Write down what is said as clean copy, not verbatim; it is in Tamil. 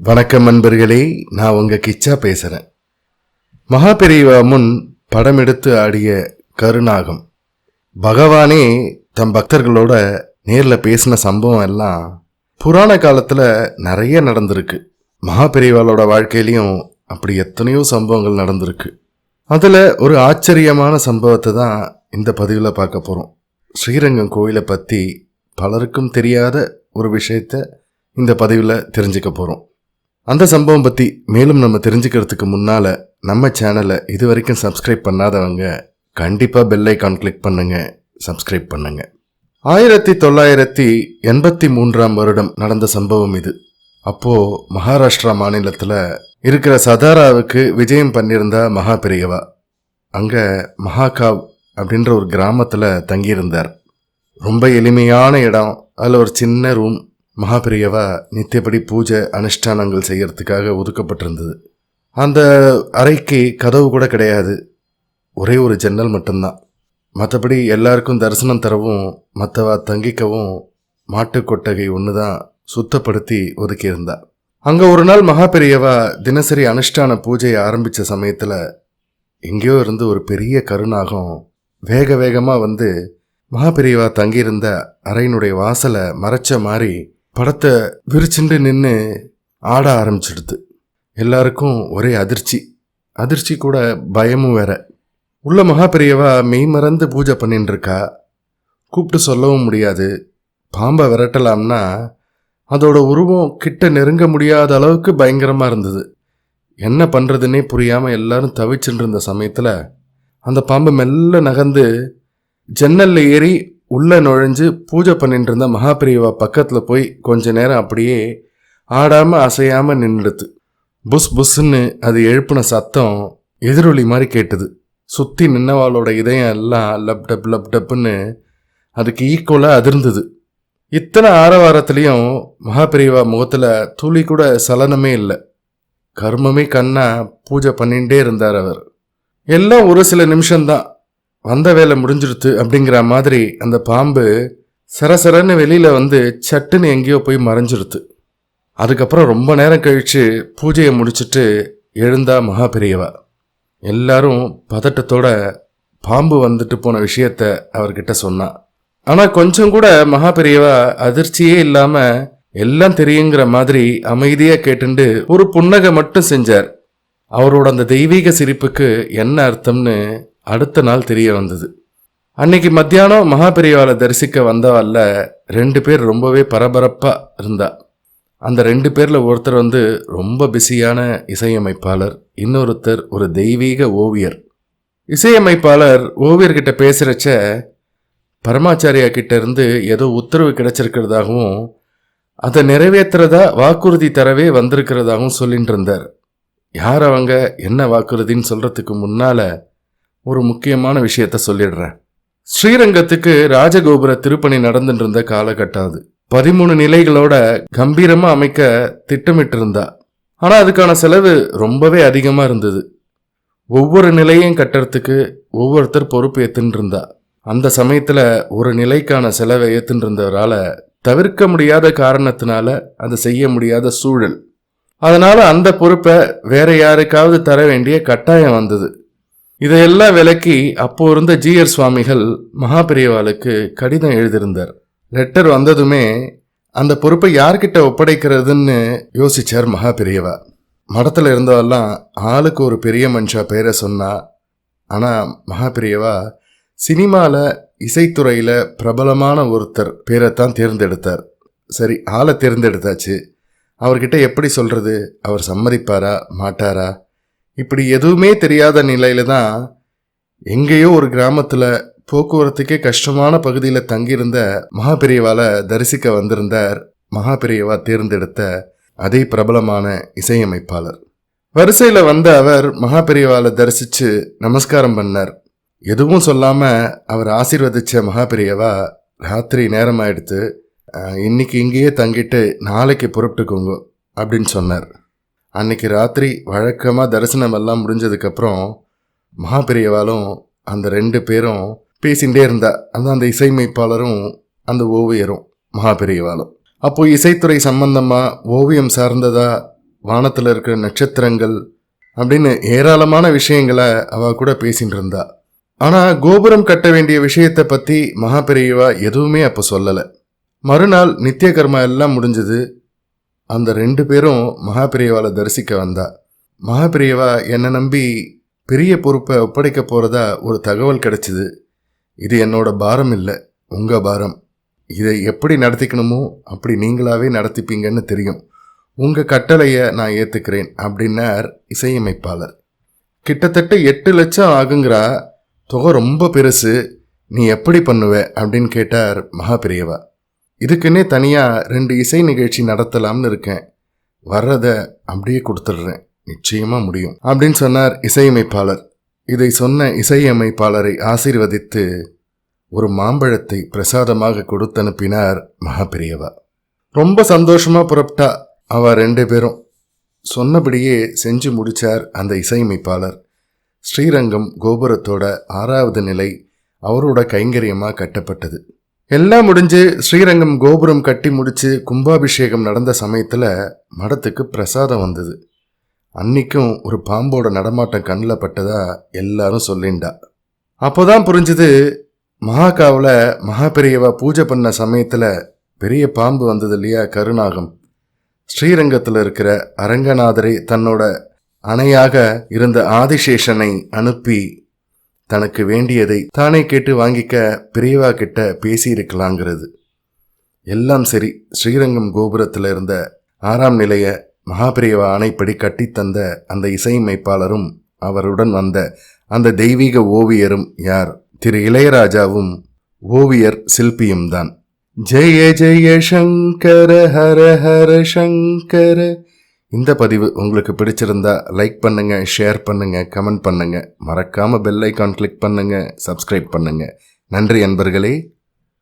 வணக்கம் நண்பர்களே, நான் உங்க கிச்சா பேசுறேன். மகாபெரிவா முன் படம் எடுத்து ஆடிய கருநாகம். பகவானே தம் பக்தர்களோட நேர்ல பேசின சம்பவம் எல்லாம் புராண காலத்துல நிறைய நடந்திருக்கு. மகாபெரிவாளோட வாழ்க்கையிலையும் அப்படி எத்தனையோ சம்பவங்கள் நடந்திருக்கு. அதுல ஒரு ஆச்சரியமான சம்பவத்தை தான் இந்த பதிவில் பார்க்க போறோம். ஸ்ரீரங்கம் கோயிலை பத்தி பலருக்கும் தெரியாத ஒரு விஷயத்த இந்த பதிவில் தெரிஞ்சுக்க போறோம். அந்த சம்பவம் பற்றி மேலும் நம்ம தெரிஞ்சுக்கிறதுக்கு முன்னால் நம்ம சேனலை இது வரைக்கும் சப்ஸ்கிரைப் பண்ணாதவங்க கண்டிப்பாக பெல் ஐக்கான் கிளிக் பண்ணுங்க, சப்ஸ்கிரைப் பண்ணுங்க. 1983 நடந்த சம்பவம் இது. அப்போது மகாராஷ்டிரா மாநிலத்தில் இருக்கிற சதாராவுக்கு விஜயம் பண்ணியிருந்தா மகாபெரியவா. அங்கே மகாகாவ் அப்படின்ற ஒரு கிராமத்தில் தங்கியிருந்தார். ரொம்ப எளிமையான இடம். அதில் ஒரு சின்ன ரூம். மகாபெரியவா நித்தியப்படி பூஜை அனுஷ்டானங்கள் செய்யறதுக்காக ஒதுக்கப்பட்டிருந்தது. அந்த அறைக்கு கதவு கூட கிடையாது, ஒரே ஒரு ஜன்னல் மட்டும்தான். மற்றபடி எல்லாருக்கும் தரிசனம் தரவும் மற்றவா தங்கிக்கவும் மாட்டு கொட்டகை ஒன்று தான் சுத்தப்படுத்தி ஒதுக்கியிருந்தா. அங்கே ஒரு நாள் மகாபெரியவா தினசரி அனுஷ்டான பூஜையை ஆரம்பித்த சமயத்தில் எங்கேயோ இருந்து ஒரு பெரிய கருநாகம் வேக வேகமாக வந்து மகாபெரியவா தங்கியிருந்த அறையினுடைய வாசலை மறைச்ச மாதிரி படத்தை விரிச்சுண்டு நின்று ஆட ஆரம்பிச்சிடுது. எல்லாருக்கும் ஒரே அதிர்ச்சி கூட பயமும் வேற. உள்ள மகாபெரியவா மெய் மறந்து பூஜை பண்ணிட்டு இருக்கா. கூப்பிட்டு சொல்லவும் முடியாது. பாம்பை விரட்டலாம்னா அதோட உருவம் கிட்ட நெருங்க முடியாத அளவுக்கு பயங்கரமாக இருந்தது. என்ன பண்ணுறதுன்னே புரியாமல் எல்லாரும் தவிச்சுட்டு இருந்த சமயத்தில் அந்த பாம்பு மெல்ல நகர்ந்து ஜன்னல்ல ஏறி உள்ளே நுழைஞ்சு பூஜை பண்ணிட்டு இருந்த மகாபெரியவா பக்கத்தில் போய் கொஞ்ச நேரம் அப்படியே ஆடாமல் அசையாமல் நின்றுடுது. புஸ் புஸ்ன்னு அது எழுப்பின சத்தம் எதிரொலி மாதிரி கேட்டுது. சுற்றி நின்னவாளோட இதயம் எல்லாம் லப் டப்புன்னு அதுக்கு ஈக்குவலாக அதிர்ந்தது. இத்தனை ஆரவாரத்துலேயும் மகாபெரியவா முகத்தில் துளி கூட சலனமே இல்லை. கர்மமே கண்ணா பூஜை பண்ணிகிட்டே இருந்தார் அவர். எல்லாம் ஒரு சில நிமிஷம்தான். வந்த வேலை முடிஞ்சிடுத்து அப்படிங்கிற மாதிரி அந்த பாம்பு சரசரன்னு வெளியில் வந்து சட்டுன்னு எங்கேயோ போய் மறைஞ்சிடுத்து. அதுக்கப்புறம் ரொம்ப நேரம் கழித்து பூஜையை முடிச்சுட்டு எழுந்தா மகாபெரியவா. எல்லாரும் பதட்டத்தோட பாம்பு வந்துட்டு போன விஷயத்த அவர்கிட்ட சொன்னா. ஆனால் கொஞ்சம் கூட மகாபெரியவா அதிர்ச்சியே இல்லாமல் எல்லாம் தெரியுங்கிற மாதிரி அமைதியாக கேட்டுண்டு ஒரு புன்னகை மட்டும் செஞ்சார். அவரோட அந்த தெய்வீக சிரிப்புக்கு என்ன அர்த்தம்னு அடுத்த நாள் தெரிய வந்தது. அன்னைக்கு மத்தியானம் மகாபெரியவாளை தரிசிக்க வந்தவாள்ல 2 பேர் ரொம்பவே பரபரப்பா இருந்தா. அந்த 2 பேர்ல ஒருத்தர் வந்து ரொம்ப பிஸியான இசையமைப்பாளர், இன்னொருத்தர் ஒரு தெய்வீக ஓவியர். இசையமைப்பாளர் ஓவியர்கிட்ட பேசுறச்ச பரமாச்சாரியா கிட்ட இருந்து ஏதோ உத்தரவு கிடைச்சிருக்கிறதாகவும் அதை நிறைவேற்றுறதா வாக்குறுதி தரவே வந்திருக்கிறதாகவும் சொல்லிட்டு இருந்தார். யார் அவங்க, என்ன வாக்குறுதின்னு சொல்றதுக்கு முன்னால ஒரு முக்கியமான விஷயத்த சொல்லிடுறேன். ஸ்ரீரங்கத்துக்கு ராஜகோபுர திருப்பணி நடந்துட்டு இருந்த காலகட்டம் அது. 13 நிலைகளோட கம்பீரமா அமைக்க திட்டமிட்டு இருந்தா. ஆனா அதுக்கான செலவு ரொம்பவே அதிகமா இருந்தது. ஒவ்வொரு நிலையும் கட்டுறதுக்கு ஒவ்வொருத்தர் பொறுப்பு ஏத்துன்னு இருந்தா. அந்த சமயத்துல ஒரு நிலைக்கான செலவை ஏத்துன்னு இருந்தவரால தவிர்க்க முடியாத காரணத்தினால அதை செய்ய முடியாத சூழல். அதனால அந்த பொறுப்பை வேற யாருக்காவது தர வேண்டிய கட்டாயம் வந்தது. இதையெல்லாம் விலக்கி அப்போ இருந்த ஜிஆர் சுவாமிகள் மகாபெரியவாளுக்கு கடிதம் எழுதியிருந்தார். லெட்டர் வந்ததுமே அந்த பொறுப்பை யார்கிட்ட ஒப்படைக்கிறதுன்னு யோசிச்சார் மகாபெரியவா. மடத்தில் இருந்தவெல்லாம் ஆளுக்கு ஒரு பெரிய மனுஷா பேரை சொன்னா. ஆனால் மகாபெரியவா சினிமாவில் இசைத்துறையில் பிரபலமான ஒருத்தர் பேரைத்தான் தேர்ந்தெடுத்தார். சரி, ஆளை தேர்ந்தெடுத்தாச்சு. அவர்கிட்ட எப்படி சொல்கிறது? அவர் சம்மதிப்பாரா மாட்டாரா? இப்படி எதுவுமே தெரியாத நிலையில தான் எங்கேயோ ஒரு கிராமத்தில் போக்குவரத்துக்கே கஷ்டமான பகுதியில் தங்கியிருந்த மகாபெரியவாளை தரிசிக்க வந்திருந்தார் மகாபெரியவா தேர்ந்தெடுத்த அதே பிரபலமான இசையமைப்பாளர். வரிசையில் வந்த அவர் மகாபெரியவாளை தரிசித்து நமஸ்காரம் பண்ணார். எதுவும் சொல்லாமல் அவர் ஆசீர்வதிச்ச மகாபெரியவா, ராத்திரி நேரமாயிடுத்து, இன்னைக்கு இங்கேயே தங்கிட்டு நாளைக்கு புறப்பட்டுக்கோங்க அப்படின்னு சொன்னார். அன்னைக்கு ராத்திரி வழக்கமாக தரிசனம் எல்லாம் முடிஞ்சதுக்கப்புறம் மகாபெரியவாலும் அந்த 2 பேரும் பேசிகிட்டே இருந்தா. அந்த இசையமைப்பாளரும் அந்த ஓவியரும் மகாபெரியவாலும். அப்போ இசைத்துறை சம்பந்தமாக ஓவியம் சார்ந்ததா வானத்தில் இருக்கிற நட்சத்திரங்கள் அப்படின்னு ஏராளமான விஷயங்களை அவ கூட பேசிட்டு இருந்தா. ஆனால் கோபுரம் கட்ட வேண்டிய விஷயத்தை பற்றி மகாபெரியவா எதுவுமே அப்போ சொல்லலை. மறுநாள் நித்திய கர்மா எல்லாம் முடிஞ்சது. அந்த 2 பேரும் மகாபெரியவாவை தரிசிக்க வந்தா. மகாபெரியவா என்னை நம்பி பெரிய பொறுப்பை ஒப்படைக்க போகிறதா ஒரு தகவல் கிடைச்சிது. இது என்னோட பாரம் இல்லை, உங்கள் பாரம். இதை எப்படி நடத்திக்கணுமோ அப்படி நீங்களாவே நடத்திப்பீங்கன்னு தெரியும். உங்கள் கட்டளையை நான் ஏற்றுக்கிறேன் அப்படின்னார் இசையமைப்பாளர். கிட்டத்தட்ட 8 லட்சம் ஆகுங்கிறா, தொகை ரொம்ப பெருசு, நீ எப்படி பண்ணுவ அப்படின்னு கேட்டார் மகாபெரியவா. இதுக்குன்னே தனியாக 2 இசை நிகழ்ச்சி நடத்தலாம்னு இருக்கேன், வர்றதை அப்படியே கொடுத்துட்றேன், நிச்சயமாக முடியும் அப்படின்னு சொன்னார் இசையமைப்பாளர். இதை சொன்ன இசையமைப்பாளரை ஆசீர்வதித்து ஒரு மாம்பழத்தை பிரசாதமாக கொடுத்து அனுப்பினார் மகாபெரியவா. ரொம்ப சந்தோஷமா புறப்பட்டா அவ 2 பேரும். சொன்னபடியே செஞ்சு முடிச்சார் அந்த இசையமைப்பாளர். ஸ்ரீரங்கம் கோபுரத்தோட 6வது நிலை அவரோட கைங்கரியமாக கட்டப்பட்டது. எல்லாம் முடிஞ்சு ஸ்ரீரங்கம் கோபுரம் கட்டி முடிச்சு கும்பாபிஷேகம் நடந்த சமயத்தில் மடத்துக்கு பிரசாதம் வந்தது. அன்னைக்கும் ஒரு பாம்போட நடமாட்டம் கண்ணில் பட்டதா எல்லாரும் சொல்லிண்டா. அப்போதான் புரிஞ்சுது, மகாகாவில் மகாபெரியவா பூஜை பண்ண சமயத்தில் பெரிய பாம்பு வந்தது இல்லையா, கருநாகம். ஸ்ரீரங்கத்தில் இருக்கிற அரங்கநாதரை தன்னோட அணையாக இருந்த ஆதிசேஷனை அனுப்பி தனக்கு வேண்டியதை தானே கேட்டு வாங்கிக்க பெரியவா கிட்ட பேசியிருக்கலாங்கிறது. எல்லாம் சரி, ஸ்ரீரங்கம் கோபுரத்தில் இருந்த 6ஆம் நிலைய மகாபெரியவா அணைப்படி கட்டித்தந்த அந்த இசையமைப்பாளரும் அவருடன் வந்த அந்த தெய்வீக ஓவியரும் யார்? திரு இளையராஜாவும் ஓவியர் சிற்பியும் தான். ஜெய ஜெய சங்கர ஹர ஹர சங்கர. இந்த பதிவு உங்களுக்கு பிடிச்சிருந்தா லைக் பண்ணுங்க, ஷேர் பண்ணுங்க, கமெண்ட் பண்ணுங்க, மறக்காம பெல் ஐக்கான் கிளிக் பண்ணுங்க, சப்ஸ்கிரைப் பண்ணுங்க. நன்றி அன்பர்களே.